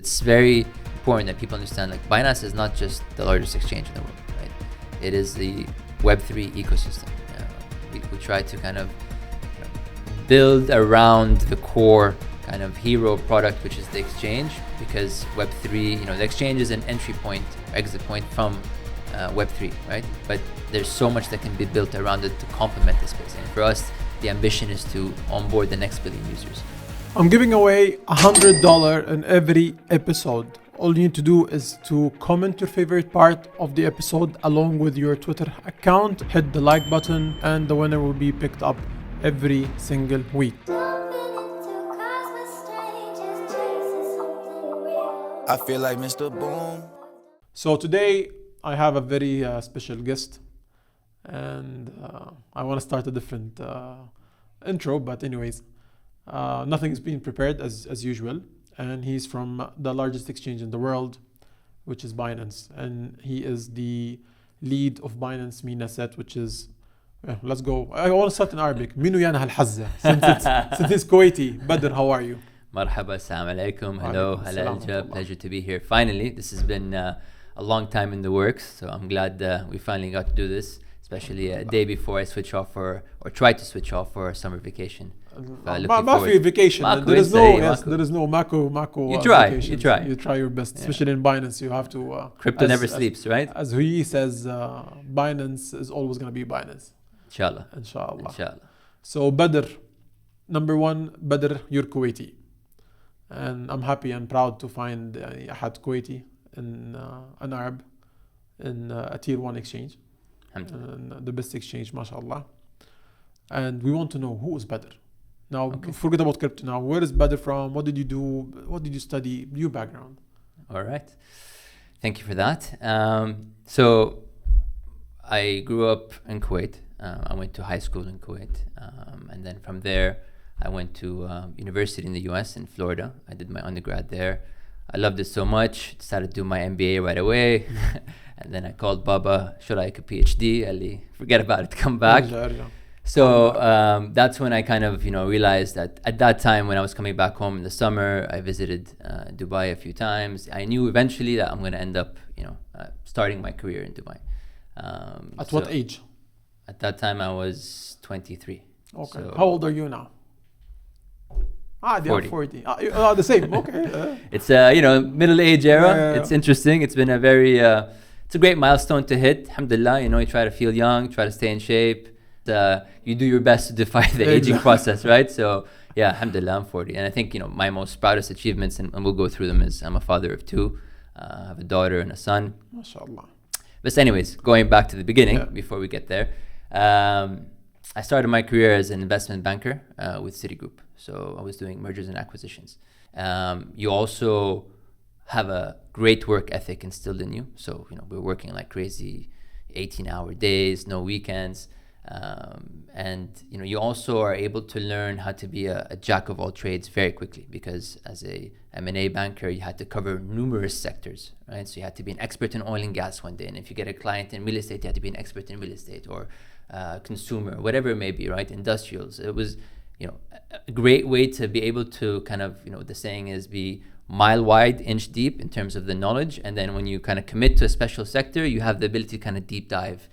it's very important that people understand, like, Binance is not just the largest exchange in the world, right? It is the Web3 ecosystem. We try to kind of build around the core kind of hero product, which is the exchange, because Web3, the exchange is an entry point, exit point from Web3, right? But there's so much that can be built around it to complement the space. And for us, the ambition is to onboard the next billion users. I'm giving away $100 in every episode. All you need to do is to comment your favorite part of the episode along with your Twitter account, hit the like button, and the winner will be picked up every single week. I feel like Mr. Boom. So today I have a very special guest, and I want to start a different intro, but anyways, nothing is being prepared as usual. And he's from the largest exchange in the world, which is Binance. And he is the lead of Binance MENASAT, which is, let's go. I want to start in Arabic. Minu yana hal-hazza. Since it's Kuwaiti. Badr, how are you? Marhaba, assalamu alaikum. Hello, Elja. Pleasure to be here. Finally, this has been a long time in the works. So I'm glad we finally got to do this, especially a day before I switch off or try to switch off for summer vacation. Vacation. There is no Mako. You try your best, especially in Binance. You have to. Crypto never sleeps, right? As he says, Binance is always going to be Binance. Inshallah. So Badr, number one, Badr, you're Kuwaiti, and I'm happy and proud to find Ahad Kuwaiti in an Arab in a tier 1 exchange, and the best exchange, mashallah. And we want to know, who is Badr? Now, forget about crypto now. Where is Badr from? What did you do? What did you study? Your background. All right. Thank you for that. So I grew up in Kuwait. I went to high school in Kuwait. And then from there, I went to university in the US in Florida. I did my undergrad there. I loved it so much. Decided to do my MBA right away. And then I called Baba, should I make a PhD? Ali, forget about it, come back. So that's when I kind of, realized that at that time when I was coming back home in the summer, I visited Dubai a few times. I knew eventually that I'm going to end up, starting my career in Dubai. At what age? At that time I was 23. Okay. So how old are you now? 40. 40. The same. Okay. It's middle age era. Yeah. It's interesting. It's been a very, it's a great milestone to hit. Alhamdulillah, you try to feel young, try to stay in shape. You do your best to defy the aging process, right? So yeah, alhamdulillah, I'm 40. And I think, my most proudest achievements, and we'll go through them, is I'm a father of 2. I have a daughter and a son. MashaAllah. But anyways, going back to the beginning, before we get there, I started my career as an investment banker with Citigroup. So I was doing mergers and acquisitions. You also have a great work ethic instilled in you. So, we're working like crazy, 18-hour days, no weekends. And you also are able to learn how to be a jack of all trades very quickly, because as a M&A banker you had to cover numerous sectors, right? So you had to be an expert in oil and gas one day, and if you get a client in real estate you had to be an expert in real estate, or consumer, whatever it may be, right? Industrials. It was a great way to be able to kind of, the saying is, be mile wide, inch deep in terms of the knowledge. And then when you kind of commit to a special sector, you have the ability to kind of deep dive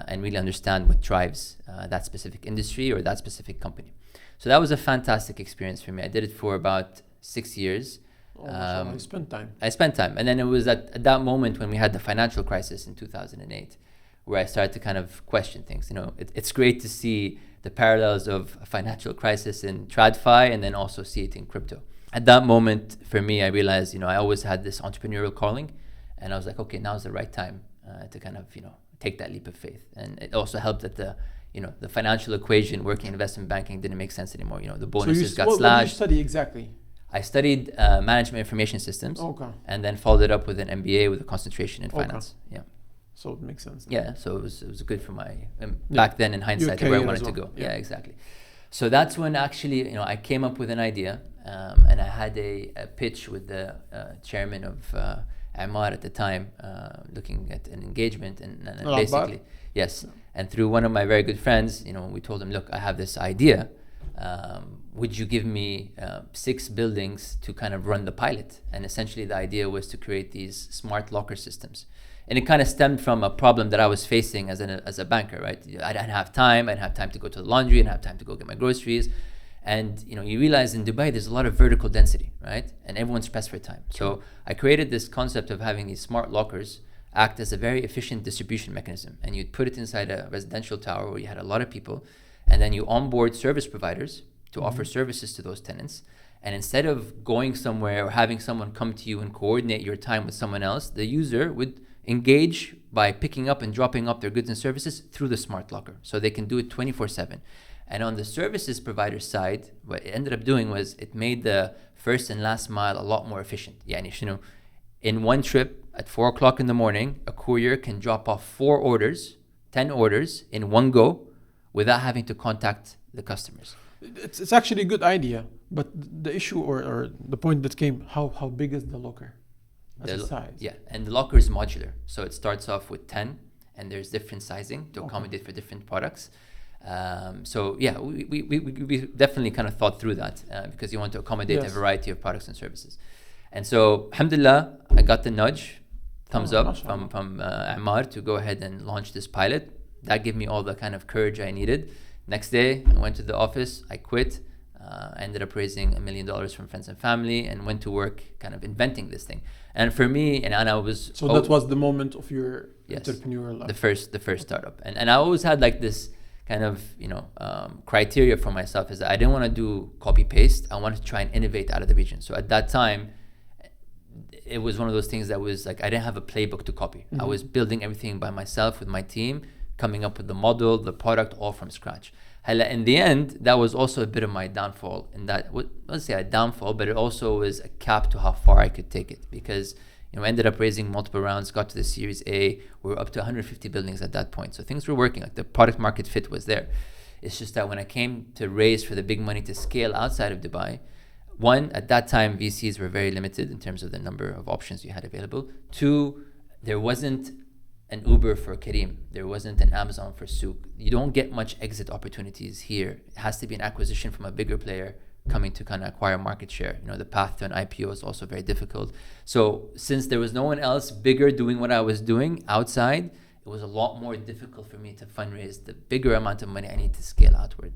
and really understand what drives that specific industry or that specific company. So that was a fantastic experience for me. I did it for about 6 years. You spent time. I spent time. And then it was at that moment when we had the financial crisis in 2008, where I started to kind of question things. It's great to see the parallels of a financial crisis in TradFi and then also see it in crypto. At that moment, for me, I realized, I always had this entrepreneurial calling, and I was like, okay, now's the right time to kind of, take that leap of faith. And it also helped that the financial equation working in investment banking didn't make sense anymore. The bonuses got slashed. What did you study exactly? I studied management information systems, and then followed it up with an MBA with a concentration in finance. Yeah. So it makes sense. Yeah. So it was good for my back then in hindsight where I wanted to go. Yeah, exactly. So that's when actually, I came up with an idea, and I had a pitch with the chairman of Amar at the time, looking at an engagement, and basically, yes. And through one of my very good friends, we told him, look, I have this idea. would you give me 6 buildings to kind of run the pilot? And essentially the idea was to create these smart locker systems. And it kind of stemmed from a problem that I was facing as a banker, right? I didn't have time. I didn't have time to go to the laundry. I didn't have time to go get my groceries. And you realize in Dubai there's a lot of vertical density, right? And everyone's pressed for time. So I created this concept of having these smart lockers act as a very efficient distribution mechanism. And you'd put it inside a residential tower where you had a lot of people, and then you onboard service providers to offer services to those tenants. And instead of going somewhere or having someone come to you and coordinate your time with someone else, the user would engage by picking up and dropping off their goods and services through the smart locker. So they can do it 24/7. And on the services provider side, what it ended up doing was it made the first and last mile a lot more efficient. In one trip at 4 o'clock in the morning, a courier can drop off 10 orders in one go without having to contact the customers. It's actually a good idea, but the issue or the point that came, how big is the locker as a size? Yeah, and the locker is modular. So it starts off with 10, and there's different sizing to accommodate for different products. So yeah, we definitely kind of thought through that because you want to accommodate a variety of products and services. And so, alhamdulillah, I got the nudge, thumbs up from Ammar to go ahead and launch this pilot. That gave me all the kind of courage I needed. Next day, I went to the office, I quit, I ended up raising $1 million from friends and family and went to work kind of inventing this thing. And for me, and I was... So that was the moment of your entrepreneurial life? The first startup. And I always had like this kind of, criteria for myself is that I didn't want to do copy paste. I wanted to try and innovate out of the region. So at that time, it was one of those things that was like, I didn't have a playbook to copy. I was building everything by myself with my team, coming up with the model, the product, all from scratch. In the end, that was also a bit of my downfall in that, let's say a downfall, but it also was a cap to how far I could take it because, I ended up raising multiple rounds, got to the Series A, we were up to 150 buildings at that point. So things were working, like the product market fit was there. It's just that when I came to raise for the big money to scale outside of Dubai, one, at that time, VCs were very limited in terms of the number of options you had available. Two, there wasn't an Uber for Kareem. There wasn't an Amazon for Souk. You don't get much exit opportunities here. It has to be an acquisition from a bigger player coming to kind of acquire market share. The path to an IPO is also very difficult. So since there was no one else bigger doing what I was doing outside, it was a lot more difficult for me to fundraise the bigger amount of money I need to scale outward.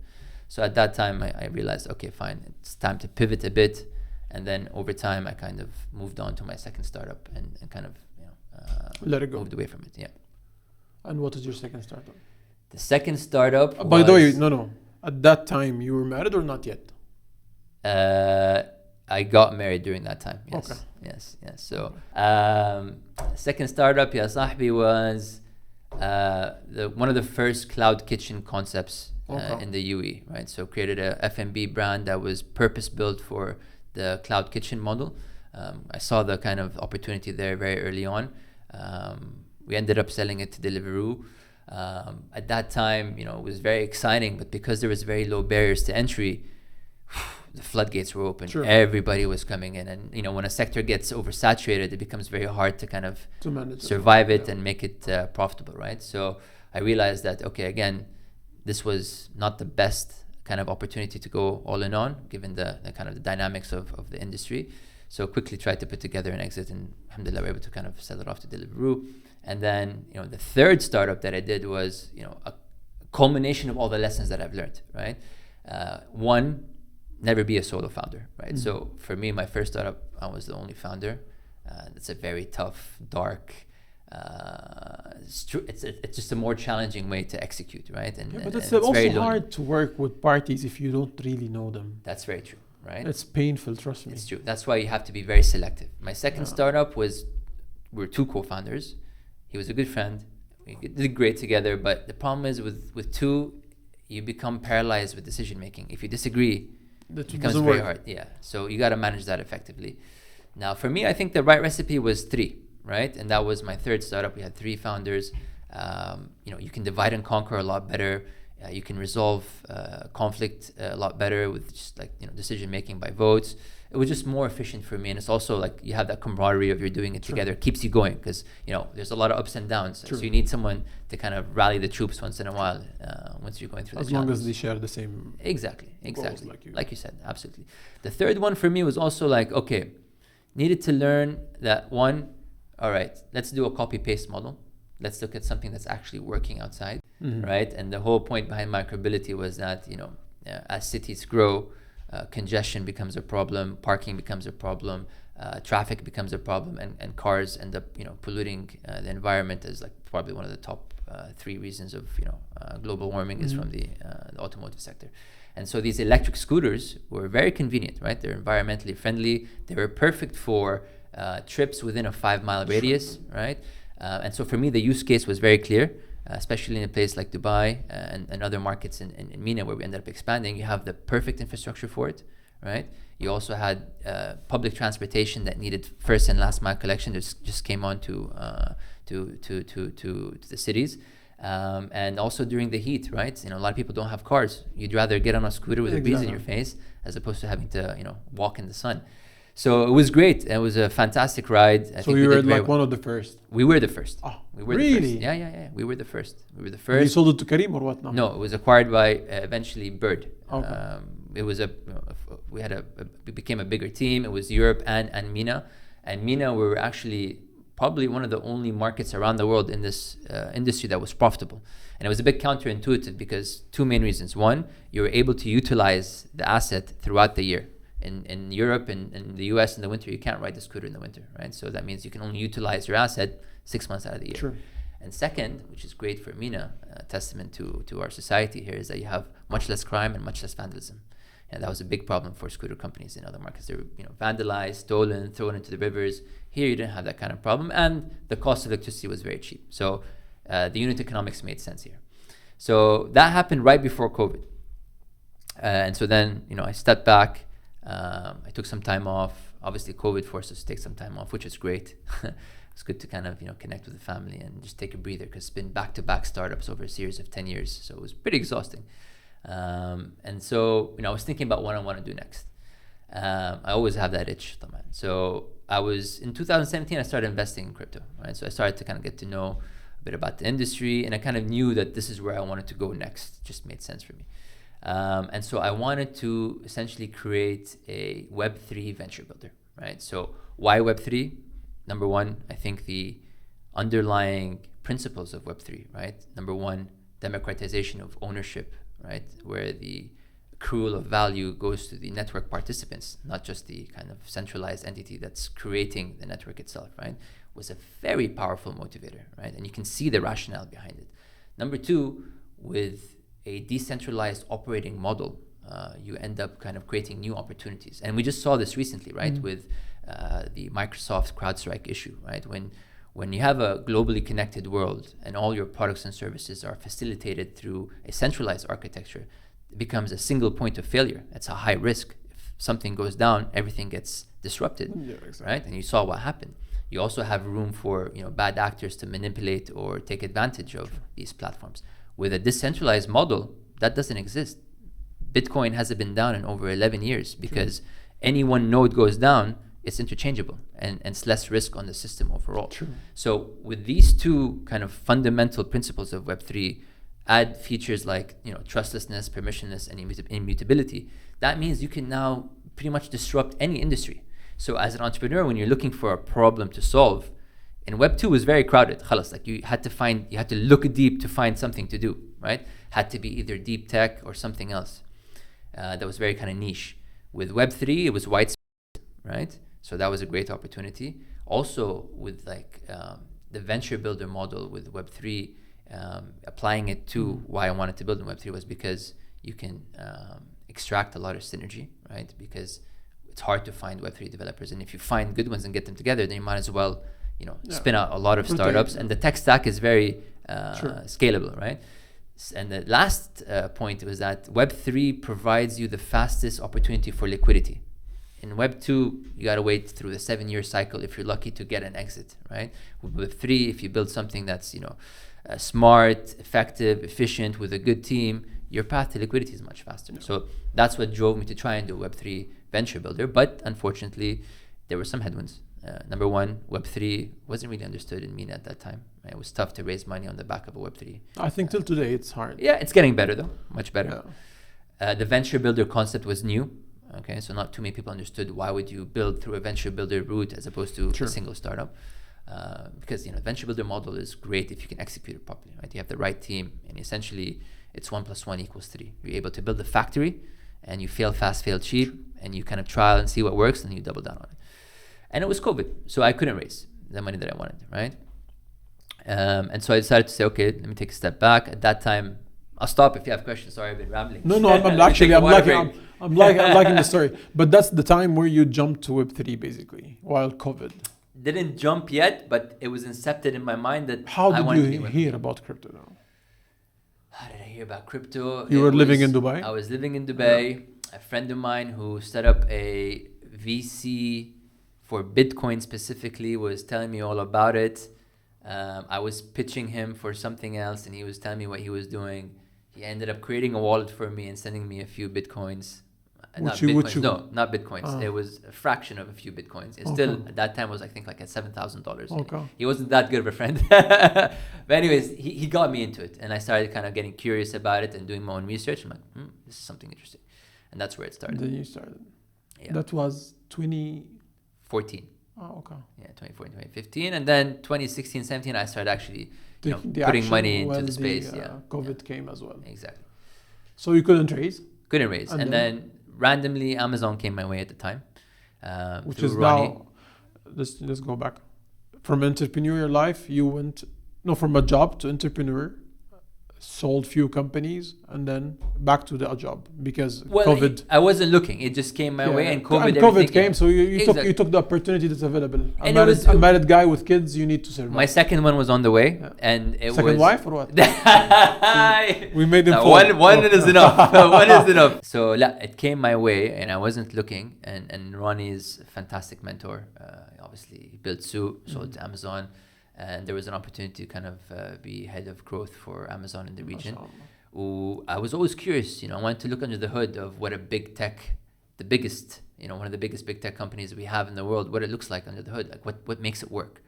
So at that time, I realized, okay, fine, it's time to pivot a bit. And then over time, I kind of moved on to my second startup and kind of, let it go. Moved away from it, yeah. And what is your second startup? The second startup by the way, no. At that time, you were married or not yet? I got married during that time, yes. Okay. Yes. So, second startup, ya sahbi, was one of the first cloud kitchen concepts in the UAE, right? So created a F&B brand that was purpose-built for the cloud kitchen model. I saw the kind of opportunity there very early on. We ended up selling it to Deliveroo. At that time, it was very exciting, but because there was very low barriers to entry, the floodgates were open. Sure. Everybody was coming in, and when a sector gets oversaturated, it becomes very hard to kind of survive it and make it profitable, right? So I realized that, okay, again, this was not the best kind of opportunity to go all in on, given the kind of the dynamics of the industry. So quickly tried to put together an exit, and alhamdulillah, we were able to kind of sell it off to Deliveroo. And then, the third startup that I did was, a culmination of all the lessons that I've learned, right? One, never be a solo founder, right? So for me, my first startup, I was the only founder. It's a very tough, dark, it's just a more challenging way to execute, right? But it's also hard to work with parties if you don't really know them. That's very true, right? It's painful, trust me. It's true. That's why you have to be very selective. My second startup we were 2 co-founders. He was a good friend. We did great together, but the problem is with 2, you become paralyzed with decision making. If you disagree, it becomes very hard. Yeah. So you got to manage that effectively. Now, for me, I think the right recipe was 3, right? And that was my third startup. We had 3 founders. You can divide and conquer a lot better. You can resolve conflict a lot better with just decision making by votes. it was just more efficient for me. And it's also like you have that camaraderie of you're doing it together, keeps you going, because there's a lot of ups and downs. So you need someone to kind of rally the troops once in a while once you're going through as the long challenges. as they share the same Exactly goals like you said, absolutely. The third one for me was also like, okay, needed to learn that one, all right, let's do a copy paste model. Let's look at something that's actually working outside, right? And the whole point behind micromobility was that as cities grow, congestion becomes a problem, parking becomes a problem, traffic becomes a problem, and cars end up polluting the environment as like probably one of the top 3 reasons of global warming is from the automotive sector. And so these electric scooters were very convenient, right? They're environmentally friendly. They were perfect for trips within a 5-mile radius, right? And so for me, the use case was very clear, especially in a place like Dubai and other markets in MENA where we ended up expanding. You have the perfect infrastructure for it, right? You also had public transportation that needed first and last mile collection. Just came on to the cities. And also during the heat, right? A lot of people don't have cars. You'd rather get on a scooter with a breeze in your face as opposed to having to, walk in the sun. So it was great. It was a fantastic ride. I think you were like one of the first. We were the first. Oh, we were really? the first. Yeah. We were the first. You sold it to Karim or what? No, it was acquired by eventually Bird. Okay. It was we became a bigger team. It was Europe and MENA. And MENA were actually probably one of the only markets around the world in this industry that was profitable. And it was a bit counterintuitive because 2 main reasons. One, you were able to utilize the asset throughout the year. In Europe and in the US in the winter, you can't ride the scooter in the winter, right? So that means you can only utilize your asset 6 months out of the year. True. And second, which is great for MENA, testament to our society here, is that you have much less crime and much less vandalism. And that was a big problem for scooter companies in other markets. They were vandalized, stolen, thrown into the rivers. Here you didn't have that kind of problem, and the cost of electricity was very cheap. So the unit economics made sense here. So that happened right before COVID. And so then, I stepped back. I took some time off. Obviously, COVID forced us to take some time off, which is great. It's good to kind of connect with the family and just take a breather because it's been back-to-back startups over a series of 10 years. So it was pretty exhausting. And so I was thinking about what I want to do next. I always have that itch, man. So in 2017, I started investing in crypto, right? So I started to kind of get to know a bit about the industry, and I kind of knew that this is where I wanted to go next. It just made sense for me. And so I wanted to essentially create a Web3 venture builder, right? So why Web3? Number one, I think the underlying principles of Web3, right? Number one, democratization of ownership, right? Where the accrual of value goes to the network participants, not just the kind of centralized entity that's creating the network itself, right? Was a very powerful motivator, right? And you can see the rationale behind it. Number two, with a decentralized operating model, you end up kind of creating new opportunities. And we just saw this recently, right? With the Microsoft CrowdStrike issue, right? When you have a globally connected world and all your products and services are facilitated through a centralized architecture, it becomes a single point of failure. It's a high risk. If something goes down, everything gets disrupted, right? And you saw what happened. You also have room for bad actors to manipulate or take advantage of these platforms. With a decentralized model, that doesn't exist. Bitcoin hasn't been down in over 11 years because any one node goes down, it's interchangeable and it's less risk on the system overall. True. So with these two kind of fundamental principles of Web3, add features like trustlessness, permissionless, and immutability, that means you can now pretty much disrupt any industry. So as an entrepreneur, when you're looking for a problem to solve, in Web 2 was very crowded. Like you had to look deep to find something to do, right? Had to be either deep tech or something else that was very kind of niche. With Web 3, it was widespread, right? So that was a great opportunity. Also with the venture builder model with Web 3, applying it to why I wanted to build in Web 3 was because you can extract a lot of synergy, right? Because it's hard to find Web 3 developers, and if you find good ones and get them together, then you might as well spin out a lot of startups, and the tech stack is very scalable, right? And the last point was that Web3 provides you the fastest opportunity for liquidity. In Web 2, you got to wait through the 7-year cycle if you're lucky to get an exit, right? With Web 3, if you build something that's smart, effective, efficient, with a good team, your path to liquidity is much faster. So that's what drove me to try and do Web3 venture builder. But unfortunately, there were some headwinds. Number one, Web3 wasn't really understood in MENA at that time. Right? It was tough to raise money on the back of a Web3. I think till today it's hard. Yeah, it's getting better though, much better. The venture builder concept was new. Okay, so not too many people understood why would you build through a venture builder route as opposed to a single startup. Because venture builder model is great if you can execute it properly, right? You have the right team, and essentially it's 1 + 1 = 3. You're able to build a factory, and you fail fast, fail cheap, and you kind of trial and see what works, and you double down on it. And it was COVID, so I couldn't raise the money that I wanted, right? And so I decided to say, okay, let me take a step back. At that time, I'll stop if you have questions. Sorry, I've been rambling. No, I'm liking the story. But that's the time where you jumped to Web3 basically, while COVID. Didn't jump yet, but it was incepted in my mind that How did you hear about crypto now? How did I hear about crypto? You were living in Dubai? I was living in Dubai. A friend of mine who set up a VC for Bitcoin specifically was telling me all about it. I was pitching him for something else, and he was telling me what he was doing. He ended up creating a wallet for me and sending me a few Bitcoins. Not Bitcoins. It was a fraction of a few Bitcoins. It still, at that time, was I think like at $7,000. Okay. He wasn't that good of a friend. But anyways, he got me into it. And I started kind of getting curious about it and doing my own research. I'm like, this is something interesting. And that's where it started. Then you started. Yeah. That was 2014. Oh, okay. Yeah, 2014, 2015. And then 2016, 17, I started actually putting money into the space. COVID came as well. Exactly. So you couldn't raise? Couldn't raise. And then randomly, Amazon came my way at the time. Which is Ronnie. Now, let's go back. From entrepreneurial life, you went, from a job to entrepreneur, sold few companies, and then back to the job because COVID. I wasn't looking. It just came my way, and COVID came. So you took the opportunity that's available. And a married guy with kids, you need to survive. My second one was on the way, and it second was wife or what? We made him one is enough. One is enough. So it came my way, and I wasn't looking. And Ronnie is a fantastic mentor. Obviously, he built sold to Amazon. And there was an opportunity to kind of be head of growth for Amazon in the region. I was always curious, I wanted to look under the hood of what a big tech, the biggest, one of the biggest big tech companies we have in the world, what it looks like under the hood, like what makes it work.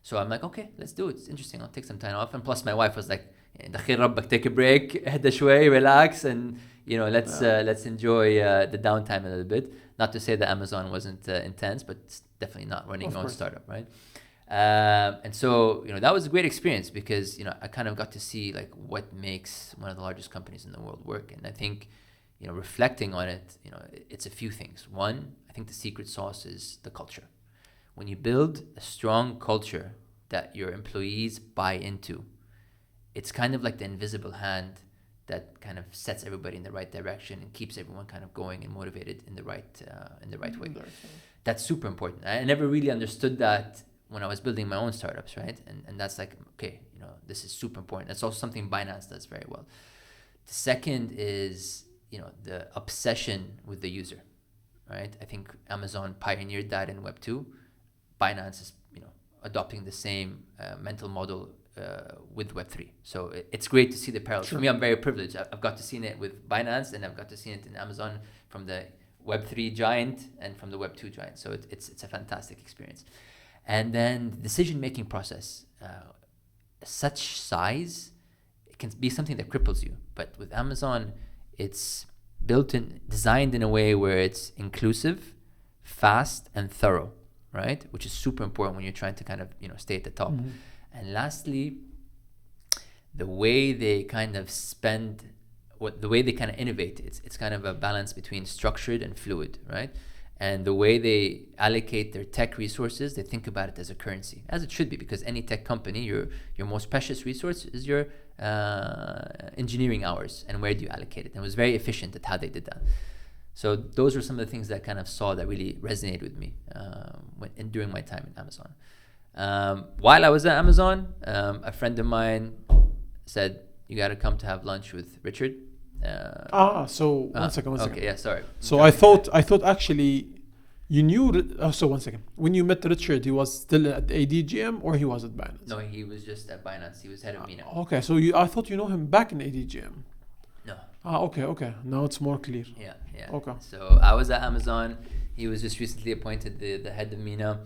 So I'm like, okay, let's do it. It's interesting. I'll take some time off. And plus my wife was like, "Dakhil rabbak, take a break, هدى شوي, relax, and let's enjoy the downtime a little bit." Not to say that Amazon wasn't intense, but it's definitely not running your own startup, right? And so that was a great experience because I kind of got to see like what makes one of the largest companies in the world work. And I think reflecting on it, it's a few things. One, I think the secret sauce is the culture. When you build a strong culture that your employees buy into, it's kind of like the invisible hand that kind of sets everybody in the right direction and keeps everyone kind of going and motivated in the right way. That's super important. I never really understood that when I was building my own startups, right? And that's like, okay, this is super important. That's also something Binance does very well. The second is, the obsession with the user, right? I think Amazon pioneered that in Web 2. Binance is, adopting the same mental model with Web 3. So it's great to see the parallels. For me, I'm very privileged. I've got to see it with Binance, and I've got to see it in Amazon from the Web 3 giant and from the Web 2 giant. So it's a fantastic experience. And then the decision-making process, such size, it can be something that cripples you. But with Amazon, it's designed in a way where it's inclusive, fast, and thorough, right? Which is super important when you're trying to kind of, stay at the top. Mm-hmm. And lastly, the way they kind of the way they kind of innovate, it's kind of a balance between structured and fluid, right? And the way they allocate their tech resources, they think about it as a currency, as it should be, because any tech company, your most precious resource is your engineering hours, and where do you allocate it? And it was very efficient at how they did that. So those were some of the things that I kind of saw that really resonated with me during my time at Amazon. While I was at Amazon, a friend of mine said, "You got to come to have lunch with Richard." One second. Okay, yeah, sorry. So I thought actually you knew. So 1 second. When you met Richard, he was still at ADGM or he was at Binance? No, he was just at Binance. He was head of MENA. Okay, so I thought you know him back in ADGM. No. Okay. Now it's more clear. Yeah. Okay. So I was at Amazon. He was just recently appointed the head of MENA,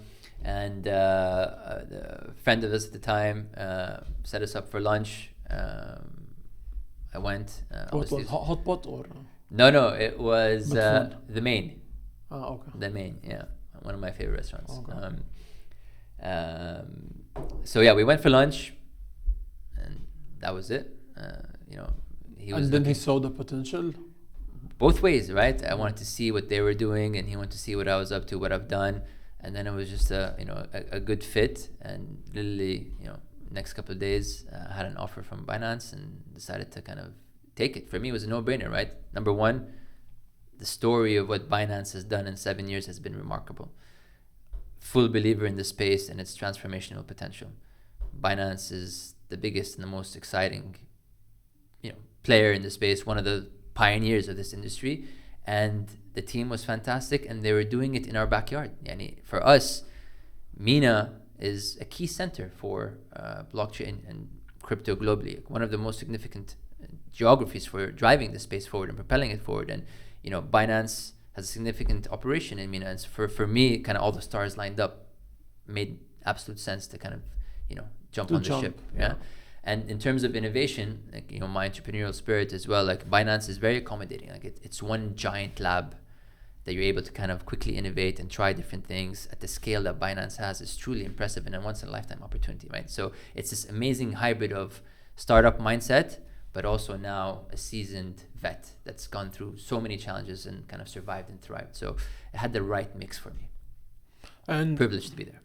and the friend of us at the time set us up for lunch. I went. What was hot pot or? No, it was But the main. Okay. The main, yeah, one of my favorite restaurants. Okay. So yeah, we went for lunch, and that was it. You know, he was. And then he saw the potential. Both ways, right? I wanted to see what they were doing, and he wanted to see what I was up to, what I've done, and then it was just a good fit. And literally, next couple of days, I had an offer from Binance and decided to kind of take it. For me, it was a no-brainer, right? Number one, the story of what Binance has done in 7 years has been remarkable. Full believer in the space and its transformational potential. Binance is the biggest and the most exciting, player in the space, one of the pioneers of this industry, and the team was fantastic, and they were doing it in our backyard. For us, MENA is a key center for blockchain and crypto globally, one of the most significant geographies for driving the space forward and propelling it forward. And Binance has a significant operation in MENA, and for me, kind of all the stars lined up, made absolute sense to kind of jump on the ship. Yeah. And in terms of innovation, my entrepreneurial spirit as well, Binance is very accommodating. It's one giant lab that you're able to kind of quickly innovate and try different things at the scale that Binance has is truly impressive and a once in a lifetime opportunity, right? So it's this amazing hybrid of startup mindset, but also now a seasoned vet that's gone through so many challenges and kind of survived and thrived. So it had the right mix for me. And privileged to be there.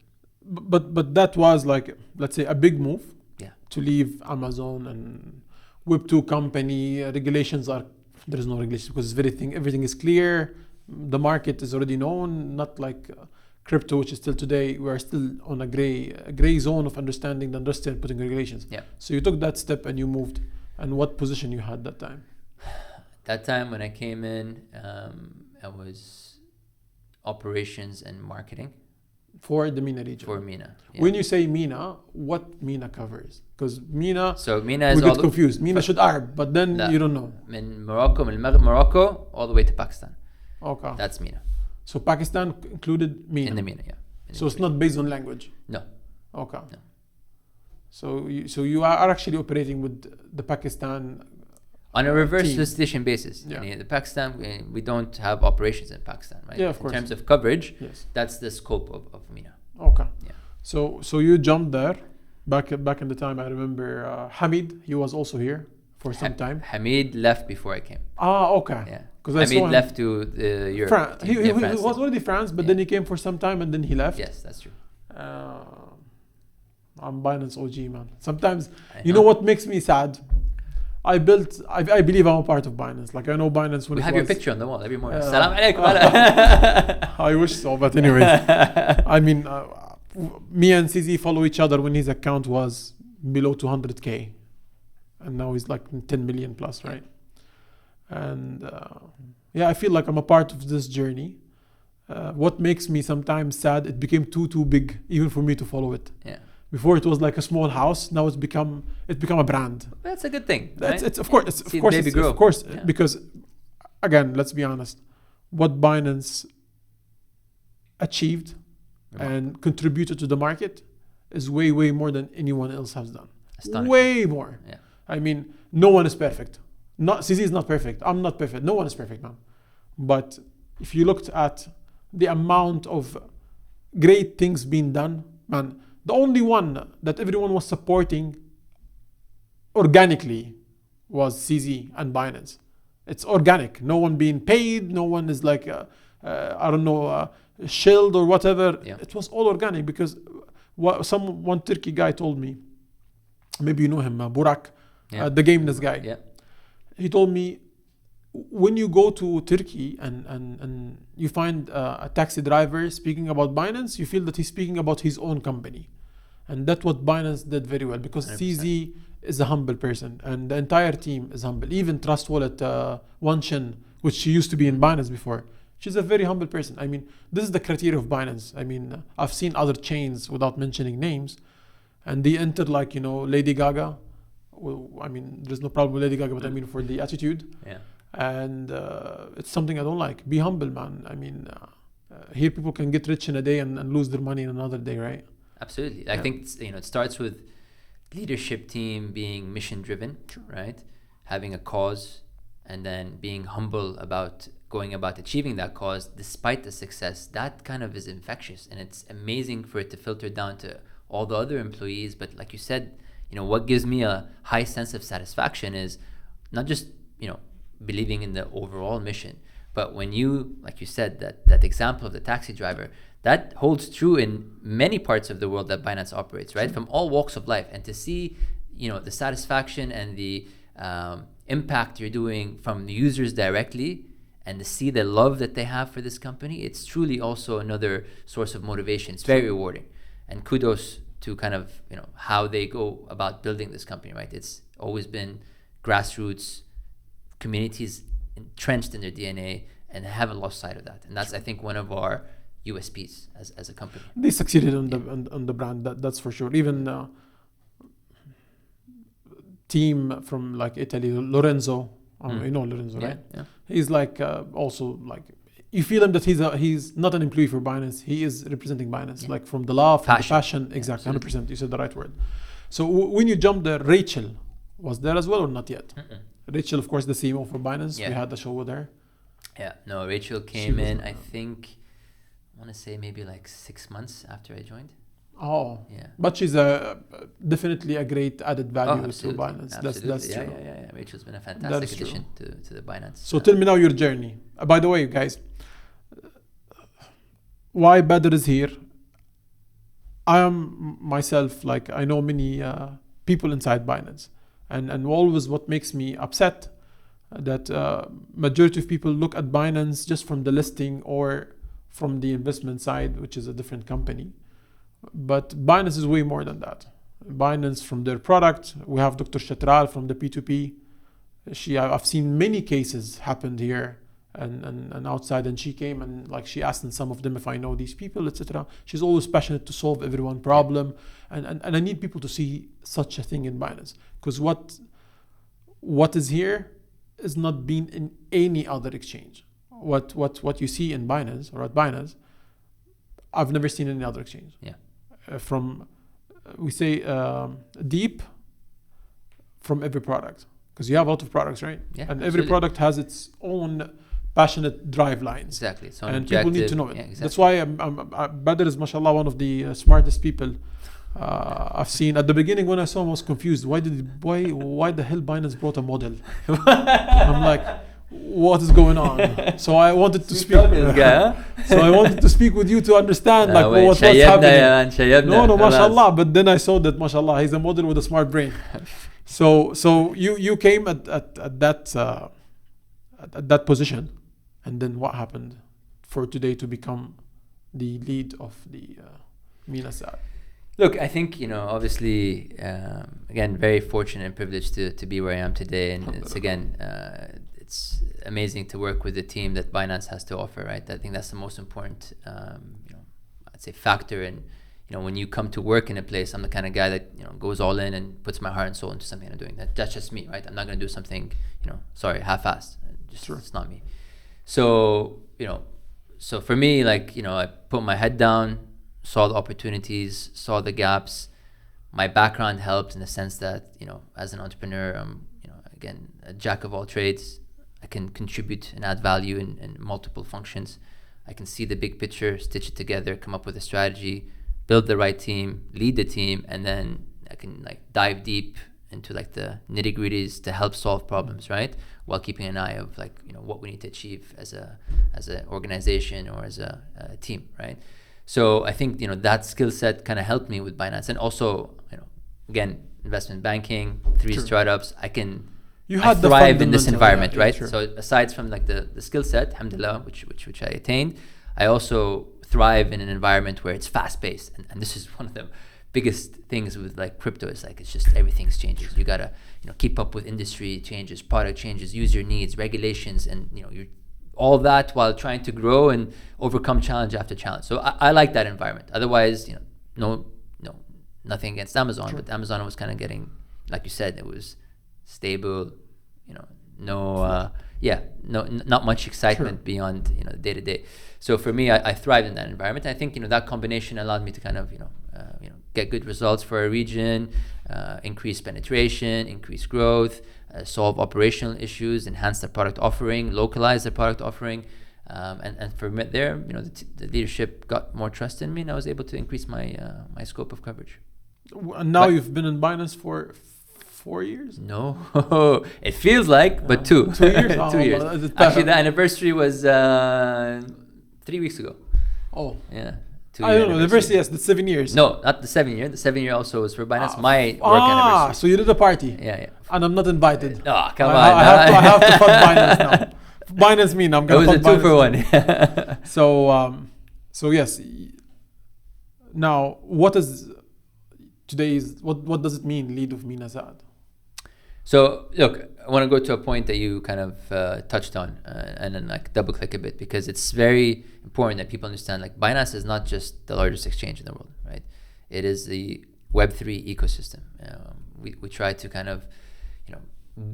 But that was let's say a big move. Yeah. To leave Amazon and Web2 company. There's no regulations because everything is clear. The market is already known, not like crypto, which is still today, we are still on a gray zone of understanding the industry and putting regulations. Yeah. So you took that step and you moved. And what position you had that time? That time when I came in, I was operations and marketing. For the MENA region. For MENA. Yeah. When you say MENA, what MENA covers? Because MENA, so MENA is we get confused. MENA should Arab, but then you don't know. Morocco, all the way to Pakistan. Okay. That's MENA. So Pakistan included MENA. In the MENA, yeah. So it's not based on language. No. Okay. No. So you are actually operating with the Pakistan. On a reverse solicitation basis. Yeah. The Pakistan, we don't have operations in Pakistan, right? Yeah, of course. In terms of coverage, yes. That's the scope of MENA. Okay. Yeah. So you jumped there. Back in the time, I remember Hamid, he was also here for some time. Hamid left before I came. Okay. Yeah. Because Hamid left to Europe. France. He was already France, but then he came for some time and then he left. Yes, that's true. I'm Binance OG, man. Sometimes, you know what makes me sad? I believe I'm a part of Binance. I know Binance when we have your picture on the wall every morning. Salam alaikum. I wish so, but anyways. I mean, me and CZ follow each other when his account was below 200K. And now he's 10 million plus, right? And I feel like I'm a part of this journey. What makes me sometimes sad, it became too big even for me to follow it. Yeah. Before it was like a small house. Now it's become a brand. That's a good thing. Right? Of course, because again, let's be honest, what Binance achieved and contributed to the market is way more than anyone else has done. Astonishing. Way more. Yeah. I mean, no one is perfect. CZ is not perfect. I'm not perfect. No one is perfect, man. But if you looked at the amount of great things being done, man, the only one that everyone was supporting organically was CZ and Binance. It's organic. No one being paid. No one is shilled or whatever. Yeah. It was all organic because one Turkey guy told me, maybe you know him, Burak, the gameness guy. Yeah. He told me, when you go to Turkey and you find a taxi driver speaking about Binance, you feel that he's speaking about his own company. And that's what Binance did very well, because 100%. CZ is a humble person and the entire team is humble. Even Trust Wallet, Wanshin, which she used to be in Binance before, she's a very humble person. I mean, this is the criteria of Binance. I mean, I've seen other chains without mentioning names, and they enter Lady Gaga I mean, there's no problem with Lady Gaga, but I mean for the attitude. Yeah. And it's something I don't like. Be humble, man. I mean, here people can get rich in a day and lose their money in another day, right? Absolutely. I think it starts with leadership team being mission driven, right? Having a cause, and then being humble about going about achieving that cause despite the success. That kind of is infectious, and it's amazing for it to filter down to all the other employees. But like you said, what gives me a high sense of satisfaction is not just believing in the overall mission, but when you, like you said, that example of the taxi driver, that holds true in many parts of the world that Binance operates, right? From all walks of life. And to see the satisfaction and the impact you're doing from the users directly, and to see the love that they have for this company, it's truly also another source of motivation. It's very rewarding, and kudos to kind of how they go about building this company, right? It's always been grassroots, communities entrenched in their DNA, and they haven't lost sight of that. And that's, I think, one of our USPs as a company. They succeeded on the brand, that's for sure. Even team from like Italy, Lorenzo, Lorenzo, right? Yeah. He's like also like, you feel him that he's not an employee for Binance. He is representing Binance, like from the love, from the passion. Exactly, 100%. You said the right word. So when you jumped there, Rachel was there as well or not yet? Rachel, of course, the CEO for Binance. We had the show with her. Yeah, no, Rachel came in, I think, I want to say maybe like 6 months after I joined. Oh, yeah. But she's definitely a great added value to Binance. Absolutely. That's true. true. Yeah. Rachel's been a fantastic addition to the Binance. So tell me now your journey. By the way, guys, why Badr is here? I am myself, like, I know many people inside Binance, and always what makes me upset that majority of people look at Binance just from the listing or from the investment side, which is a different company. But Binance is way more than that. Binance, from their product, we have Dr. Shatral from the P2P. I've seen many cases happened here and outside, and she came and like she asked in some of them if I know these people, etc. She's always passionate to solve everyone's problem, and I need people to see such a thing in Binance, because what is here is not been in any other exchange. What you see in Binance or at Binance, I've never seen in any other exchange. Yeah. From we say deep from every product, because you have a lot of products, right? Yeah, and every product has its own passionate drive lines. Exactly. So and people need to know it. Yeah, exactly. That's why Badr is, mashallah, one of the smartest people I've seen. At the beginning, when I saw him, I was confused. Why the hell Binance brought a model? I'm like, what is going on? So I wanted to speak. So I wanted to speak with you to understand what's happening. No, mashallah. But then I saw that, mashallah, he's a model with a smart brain. So you came at that position, and then what happened for today to become the lead of the MENASAT? Look, I think, obviously, again, very fortunate and privileged to be where I am today. And it's, again, it's amazing to work with the team that Binance has to offer, right? I think that's the most important, I'd say, factor. And, when you come to work in a place, I'm the kind of guy that, goes all in and puts my heart and soul into something I'm doing. That's just me, right? I'm not going to do something, half-assed. It's not me. So, so for me, I put my head down, saw the opportunities, saw the gaps. My background helped in the sense that, as an entrepreneur, I'm, again, a jack of all trades. I can contribute and add value in multiple functions. I can see the big picture, stitch it together, come up with a strategy, build the right team, lead the team, and then I can dive deep into the nitty-gritties to help solve problems, right? While keeping an eye of what we need to achieve as an organization or as a team, right? So I think that skill set kind of helped me with Binance, and also again, investment banking, three startups. I thrive in this environment, right? So aside from the skill set, alhamdulillah, which I attained, I also thrive in an environment where it's fast paced, and this is one of the biggest things with crypto. Is it's just everything's changes. You gotta keep up with industry changes, product changes, user needs, regulations, and you're all that while trying to grow and overcome challenge after challenge. So I like that environment. Otherwise, nothing against Amazon, but Amazon was kind of getting like you said, it was stable, not much excitement beyond, the day to day. So for me, I thrived in that environment. I think, that combination allowed me to kind of, get good results for our region, increase penetration, increase growth, solve operational issues, enhance the product offering, localize the product offering. And from there, the leadership got more trust in me, and I was able to increase my scope of coverage. And now you've been in Binance for 4 years? No, it feels like, but 2. 2 years? 2 years. Actually, the anniversary was 3 weeks ago. Oh. Yeah. I don't know, the anniversary, yes, the 7 years. No, not the 7 year. The 7 year also was for Binance, my work anniversary. So you did a party? Yeah. And I'm not invited. Oh, come on. I have to fund Binance now. Binance MENA, I'm going to fund Binance. It was a 2 for 1. So yes. Now, what is today's, what does it mean, lead of MENASAT? So look, I want to go to a point that you kind of touched on, and then like double click a bit, because it's very important that people understand, like, Binance is not just the largest exchange in the world, right? It is the Web3 ecosystem. We try to kind of,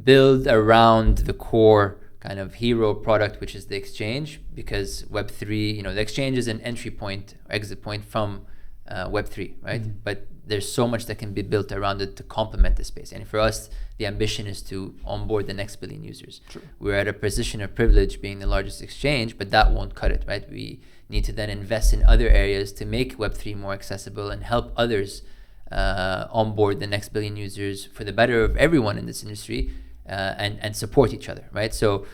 build around the core kind of hero product, which is the exchange, because Web3, the exchange is an entry point, exit point from Web3, right? Mm-hmm. But there's so much that can be built around it to complement the space. And for us, the ambition is to onboard the next billion users. True. We're at a position of privilege being the largest exchange, but that won't cut it, right? We need to then invest in other areas to make Web3 more accessible and help others onboard the next billion users for the better of everyone in this industry, and support each other, right? So,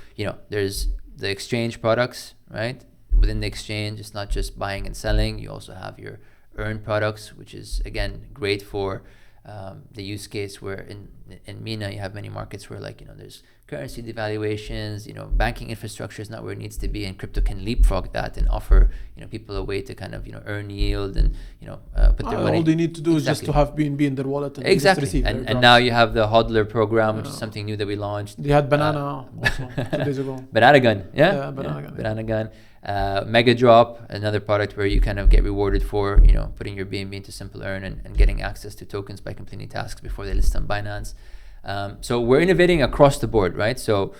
there's the exchange products, right? Within the exchange, it's not just buying and selling. You also have your earn products, which is, again, great for the use case where in MENA you have many markets where, like, there's currency devaluations, banking infrastructure is not where it needs to be, and crypto can leapfrog that and offer, people a way to kind of, earn yield and, put their money. All they need to do is just to have BNB in their wallet and exactly. Just receive and now you have the hodler program, which is something new that we launched. They had Banana also 2 days ago. Banana Gun, Banana Gun. Mega Drop, another product where you kind of get rewarded for, putting your BNB into Simple Earn and getting access to tokens by completing tasks before they list on Binance. So we're innovating across the board, right? So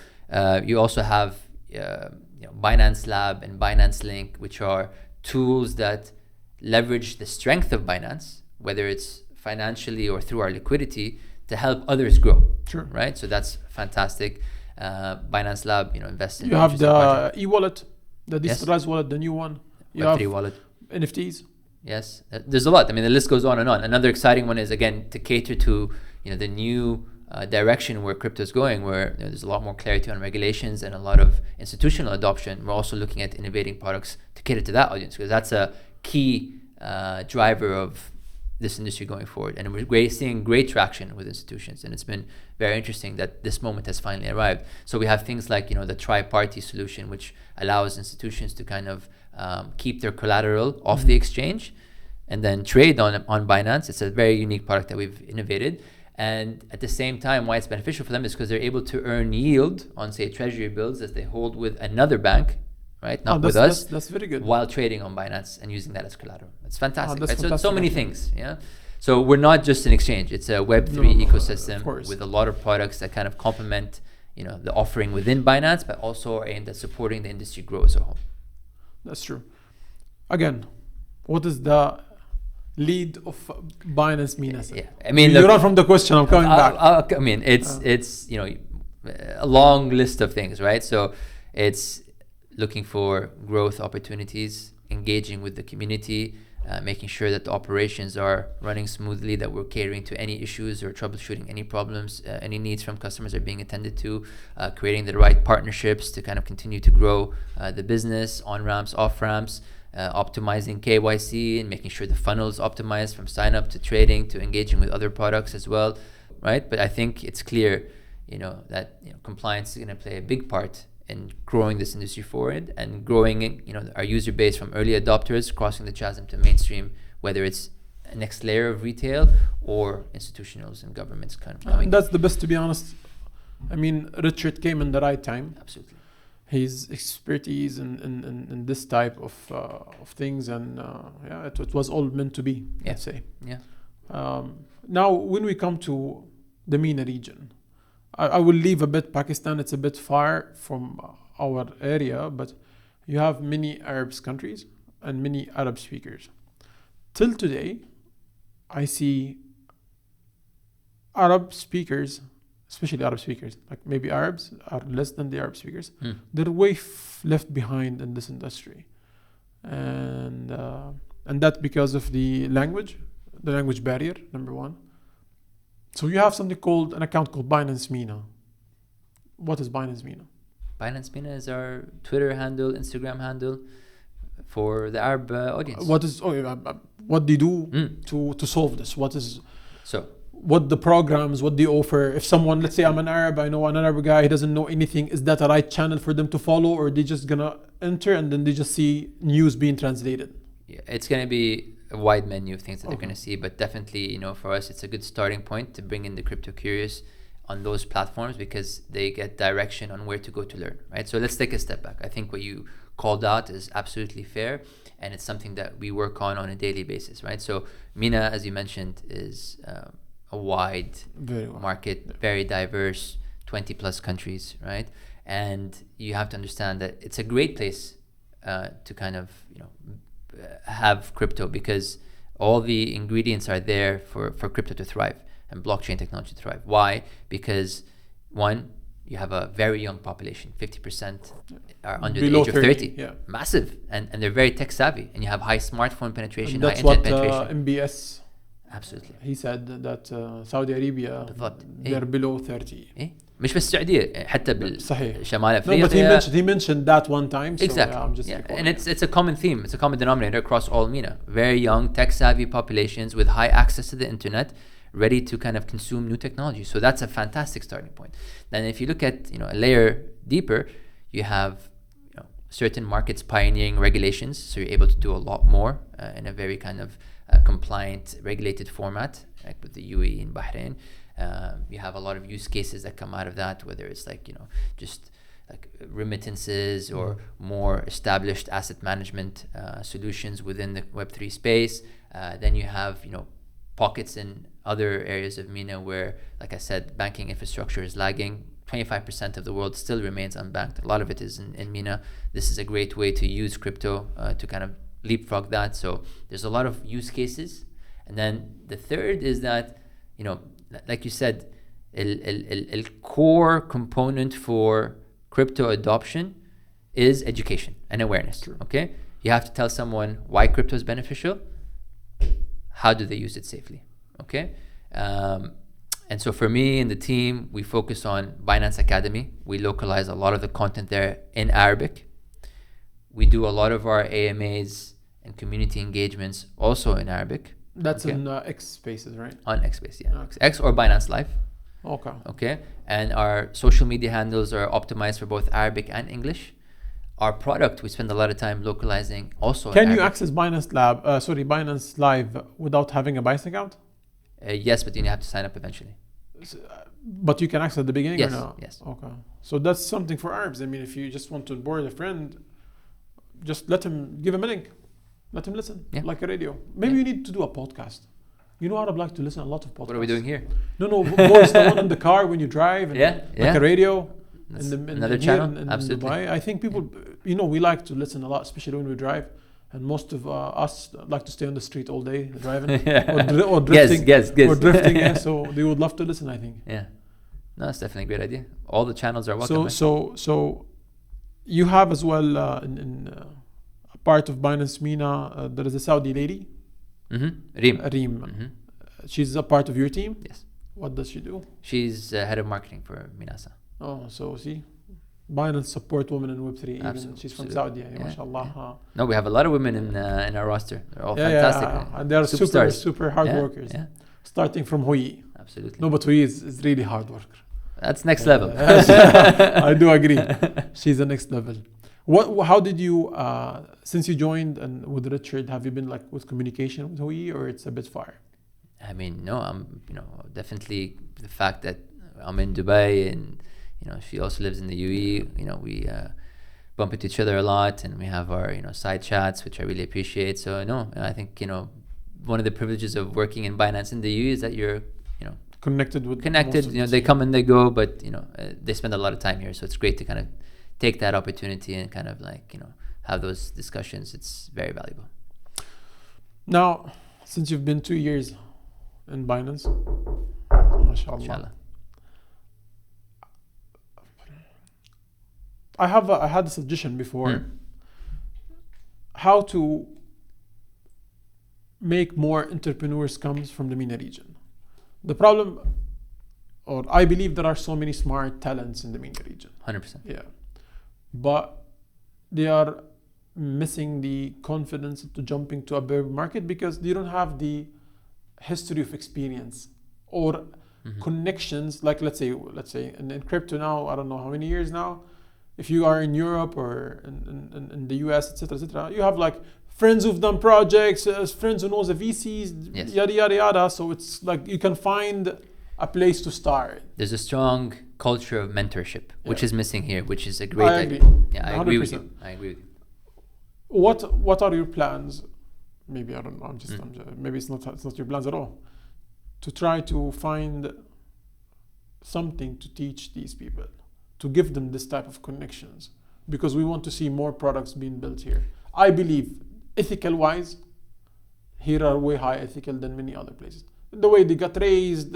you also have Binance Lab and Binance Link, which are tools that leverage the strength of Binance, whether it's financially or through our liquidity, to help others grow. Sure. Right? So that's fantastic. Binance Lab, invest in. You have the e-wallet, the decentralized wallet, the new one. You Web3 have wallet. NFTs. Yes, there's a lot. I mean, the list goes on and on. Another exciting one is, again, to cater to the new direction where crypto is going, where there's a lot more clarity on regulations and a lot of institutional adoption. We're also looking at innovating products to cater to that audience, because that's a key driver of this industry going forward. And we're seeing great traction with institutions, and it's been very interesting that this moment has finally arrived. So we have things like the tri-party solution, which allows institutions to kind of keep their collateral off the exchange and then trade on Binance. It's a very unique product that we've innovated. And at the same time, why it's beneficial for them is because they're able to earn yield on, say, treasury bills that they hold with another bank, right? Not with us. That's very good. While trading on Binance and using that as collateral. It's fantastic. That's right? fantastic. So many things, yeah? So we're not just an exchange. It's a Web3 ecosystem with a lot of products that kind of complement, the offering within Binance, but also are aimed at supporting the industry grow as a whole. That's true. Again, what is the lead of Binance MENASAT? Yeah, I mean, you run from the question. I'm coming back. I mean, it's a long list of things, right? So it's looking for growth opportunities, engaging with the community, making sure that the operations are running smoothly, that we're catering to any issues or troubleshooting any problems, any needs from customers are being attended to, creating the right partnerships to kind of continue to grow the business, on-ramps, off-ramps, optimizing KYC and making sure the funnel is optimized from sign up to trading to engaging with other products as well, right? But I think it's clear, that compliance is going to play a big part in growing this industry forward and growing, our user base from early adopters, crossing the chasm to mainstream, whether it's a next layer of retail or institutionals and governments kind of coming. That's the best, to be honest. I mean, Richard came in the right time. Absolutely. His expertise in this type of things, and it was all meant to be. Yeah. Let's say. Yeah. Now, when we come to the MENA region. I will leave a bit Pakistan. It's a bit far from our area, but you have many Arab countries and many Arab speakers. Till today, I see Arab speakers, especially Arab speakers, like maybe Arabs are less than the Arab speakers. They're way left behind in this industry, and that's because of the language barrier, number one. So you have something called an account called Binance MENA. What is Binance MENA? Binance MENA is our Twitter handle, Instagram handle for the Arab audience. What they do to solve this? So what the programs, what they offer? If someone, let's say I'm an Arab, I know an Arab guy, he doesn't know anything, is that a right channel for them to follow, or they just gonna enter and then they just see news being translated? Yeah, it's gonna be a wide menu of things that they're gonna see, but definitely, for us, it's a good starting point to bring in the crypto curious on those platforms, because they get direction on where to go to learn, right? So let's take a step back. I think what you called out is absolutely fair, and it's something that we work on a daily basis, right? So MENA, as you mentioned, is a wide market, very diverse, 20 plus countries, right? And you have to understand that it's a great place to kind of have crypto, because all the ingredients are there for crypto to thrive and blockchain technology to thrive. Why? Because one, you have a very young population, 50% are under the age of 30. Yeah. Massive, and they're very tech savvy, and you have high smartphone penetration, that's high internet what penetration. MBS Absolutely. he said that Saudi Arabia they're below 30. مش بس السعودية, حتى صحيح. بشمال No, افريقيا. but he mentioned that one time. So Exactly. I'm just and it's a common theme, it's a common denominator across all MENA. Very young, tech savvy populations with high access to the internet, ready to kind of consume new technology. So that's a fantastic starting point. Then if you look at a layer deeper, you have certain markets pioneering regulations, so you're able to do a lot more in a very kind of compliant, regulated format, like with the UAE and Bahrain. You have a lot of use cases that come out of that, whether it's like just like remittances or more established asset management solutions within the Web3 space. Then you have pockets in other areas of MENA where, like I said, banking infrastructure is lagging. 25% of the world still remains unbanked. A lot of it is in MENA. This is a great way to use crypto to kind of leapfrog that. So there's a lot of use cases. And then the third is that, like you said, a core component for crypto adoption is education and awareness. True. Okay? You have to tell someone why crypto is beneficial. How do they use it safely? Okay? And so for me and the team, we focus on Binance Academy. We localize a lot of the content there in Arabic. We do a lot of our AMAs and community engagements also in Arabic. That's in X Spaces, right? On X Space, yeah. Okay. X or Binance Live. Okay. And our social media handles are optimized for both Arabic and English. Our product, we spend a lot of time localizing also. Can you access Binance Live without having a Binance account? Yes, but you have to sign up eventually. But you can access at the beginning or no? Yes. Okay. So that's something for Arabs. I mean, if you just want to onboard a friend, just give him a link. Let him listen, like a radio. Maybe you need to do a podcast. Arab like to listen a lot of podcasts. What are we doing here? No, voice the one in the car when you drive. And like a radio. That's another channel. In Absolutely. Dubai. I think people, we like to listen a lot, especially when we drive. And most of us like to stay on the street all day driving or drifting. Or drifting. So they would love to listen, I think. Yeah. No, that's definitely a great idea. All the channels are welcome. So you have as well in part of Binance MENA, there is a Saudi lady. Reem. Mm-hmm. She's a part of your team? Yes. What does she do? She's head of marketing for MENASAT. Oh, so see, Binance support women in Web3. Even she's from Saudi. Mashallah. Yeah. No, we have a lot of women in our roster. They're all fantastic. And they are super hard workers. Yeah. Starting from Hui. Absolutely. No, but Hui is really hard worker. That's next level. I do agree. She's the next level. How did you, since you joined and with Richard, have you been like with communication with Hui, or it's a bit far? I mean, no, I'm, definitely the fact that I'm in Dubai and, she also lives in the UAE, we bump into each other a lot, and we have our, side chats, which I really appreciate. So no, I think, one of the privileges of working in Binance in the UAE is that you're, connected with connected. most of You know, the they team. come and they go, but you know, they spend a lot of time here. So it's great to kind of take that opportunity and kind of like, you know, have those discussions. It's very valuable. Now, since you've been 2 years in Binance, mashallah, Inshallah. I had a suggestion before Hmm. how to make more entrepreneurs comes from the MENA region. The problem, or I believe there are so many smart talents in the MENA region. 100%. Yeah. But they are missing the confidence to jump into a bear market because they don't have the history of experience or connections. Like let's say in crypto now, I don't know how many years now. If you are in Europe or in the US, etc., you have like friends who've done projects, friends who knows the VCs, Yes. yada yada yada. So it's like you can find a place to start. There's a strong culture of mentorship, which Yeah. is missing here, which is a great I idea. agree. Yeah, I agree with 100%. you. I agree with you. What are your plans? Maybe I don't know. I'm just maybe it's not your plans at all. To try to find something to teach these people, to give them this type of connections, because we want to see more products being built here. I believe, ethical wise, here are way higher ethical than many other places. The way they got raised,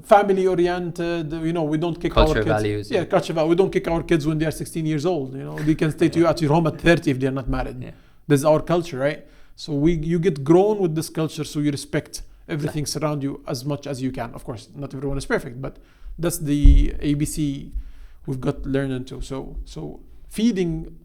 family oriented. You know, we don't kick Culture our kids. values. Yeah, culture values. We don't kick our kids when they are 16 years old. You know, they can stay to you at your home at 30 if they are not married. Yeah. This is our culture, right? So you get grown with this culture, so you respect everything surround you as much as you can. Of course, not everyone is perfect, but that's the ABC we've got to learn into. So feeding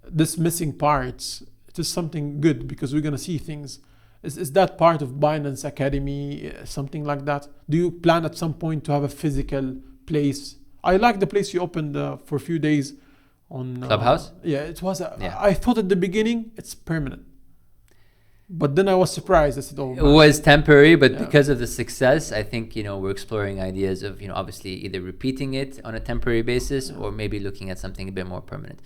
this missing parts, it is something good because we're gonna see things. Is that part of Binance Academy, something like that? Do you plan at some point to have a physical place? I like the place you opened for a few days on Clubhouse? Yeah, it was. Yeah. I thought at the beginning it's permanent, but then I was surprised. I said, "Oh, It was temporary, but Yeah. because of the success, I think, you know, we're exploring ideas of, you know, obviously either repeating it on a temporary basis or maybe looking at something a bit more permanent.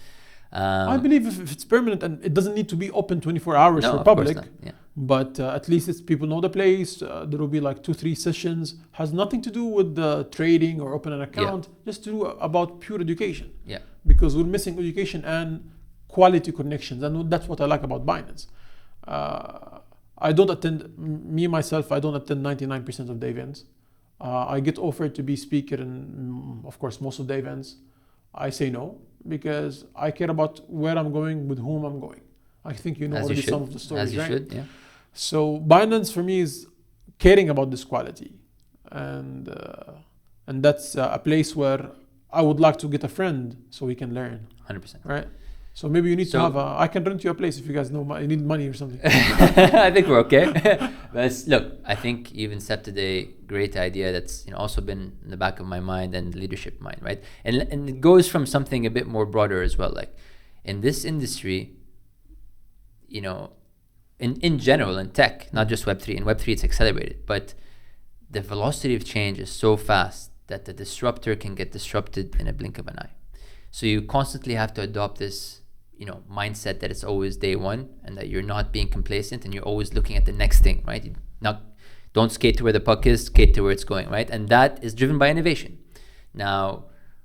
I believe if it's permanent and it doesn't need to be open 24 hours No, for of course public, not. Yeah. but at least it's people know the place. There will be like 2-3 sessions. Has nothing to do with the trading or open an account. Just to do about pure education. Yeah. Because we're missing education and quality connections, and that's what I like about Binance. I don't attend, me myself, I don't attend 99% of the events. I get offered to be speaker in, of course, most of the events. I say no because I care about where I'm going, with whom I'm going. I think you know As you already should. some of the stories, As you right? should, yeah. So Binance for me is caring about this quality, and that's a place where I would like to get a friend so we can learn, 100%. right? So maybe you need to So- have I can rent you a place if you guys know you need money or something. I think we're okay. But look, I think even set today, great idea that's, you know, also been in the back of my mind and leadership mind, right? And it goes from something a bit more broader as well. Like in this industry, you know, in general, in tech, not just Web3. In Web3, it's accelerated, but the velocity of change is so fast that the disruptor can get disrupted in a blink of an eye. So you constantly have to adopt this, you know, mindset that it's always day one and that you're not being complacent and you're always looking at the next thing, right? Don't skate to where the puck is, skate to where it's going, right? And that is driven by innovation. Now,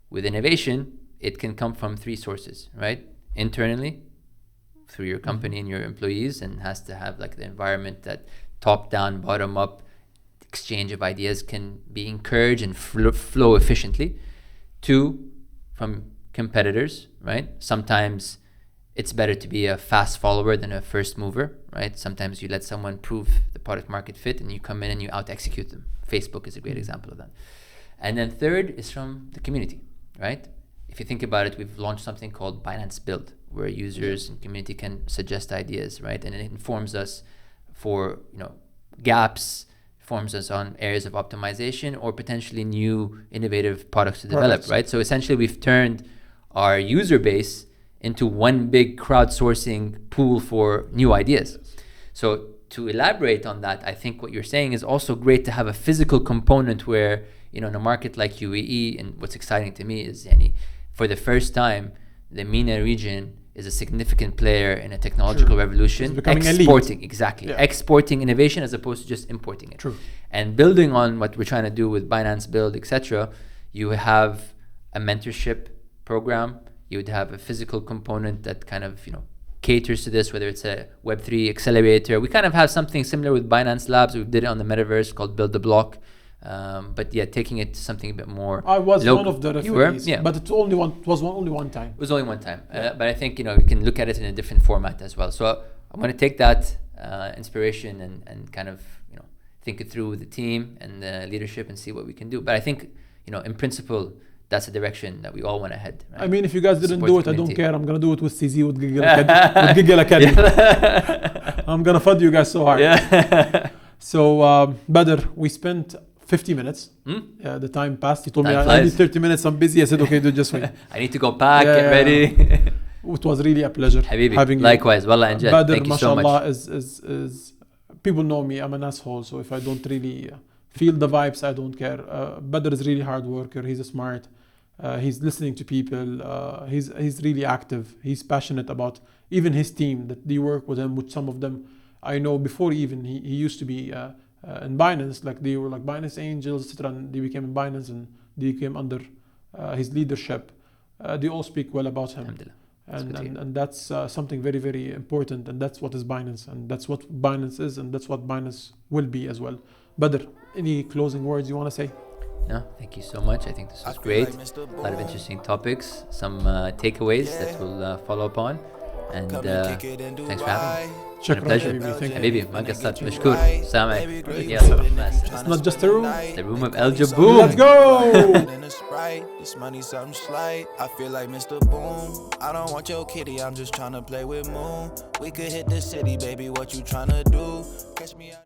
with innovation, it can come from 3 sources, right? Internally, through your company and your employees, and has to have like the environment that top down, bottom up exchange of ideas can be encouraged and flow efficiently. 2, from competitors, right? Sometimes it's better to be a fast follower than a first mover, right? Sometimes you let someone prove the product market fit and you come in and you out execute them. Facebook is a great example of that. And then 3rd is from the community, right? If you think about it, we've launched something called Binance Build, where users and community can suggest ideas, right? And it informs us for, you know, gaps, informs us on areas of optimization or potentially new innovative products to develop, right? So essentially we've turned our user base into one big crowdsourcing pool for new ideas. So to elaborate on that, I think what you're saying is also great to have a physical component where, you know, in a market like UAE, and what's exciting to me is, for the first time, the MENA region is a significant player in a technological revolution. It's becoming exporting, elite. exactly. Yeah. Exporting innovation as opposed to just importing it. True. And building on what we're trying to do with Binance Build, etc., you have a mentorship program. You would have a physical component that kind of, caters to this, whether it's a Web3 accelerator. We kind of have something similar with Binance Labs. We did it on the metaverse called Build the Block. But yeah, taking it to something a bit more. I was local. one of the referees, You were? Yeah. but it only one time. It was only one time. But I think, we can look at it in a different format as well. So I'm going to take that inspiration and kind of, think it through with the team and the leadership and see what we can do. But I think, in principle, that's the direction that we all want to head. Right? I mean, if you guys didn't Support do the it, I don't community. care. I'm going to do it with CZ, with Giggle Academy. With Giggle Academy. I'm going to fund you guys so hard. Yeah. So, Badr, we spent 50 minutes. The time passed. He told me I need 30 minutes. I'm busy. I said, okay, dude, just wait. I need to go pack, get ready. It was really a pleasure Habibi, having you. likewise. Wallah, Anjad. Badr, Thank you so much. mashallah, is people know me. I'm an asshole. So if I don't really feel the vibes, I don't care. Badr is really hard worker. He's smart. He's listening to people. He's really active. He's passionate about even his team that they work with him. With some of them, I know before even he used to be in Binance. Like they were like Binance Angels, etc. And they became in Binance and they came under his leadership. They all speak well about him. And that's something very, very important. And that's what is Binance. And that's what Binance is. And that's what Binance will be as well. Badr, any closing words you want to say? No, thank you so much. I think this was great. A lot of interesting topics, some takeaways that we'll follow up on. And thanks for having me. It's been a pleasure. Habibi, Megasat, Mashkur. Assalamu alaikum. It's not just a room. The Room of Eljaboom. Let's go! This money something slight. I feel like Mr. Boom. I don't want your kitty, I'm just trying to play with Moon. We could hit the city, baby. What you trying to do? Catch me out.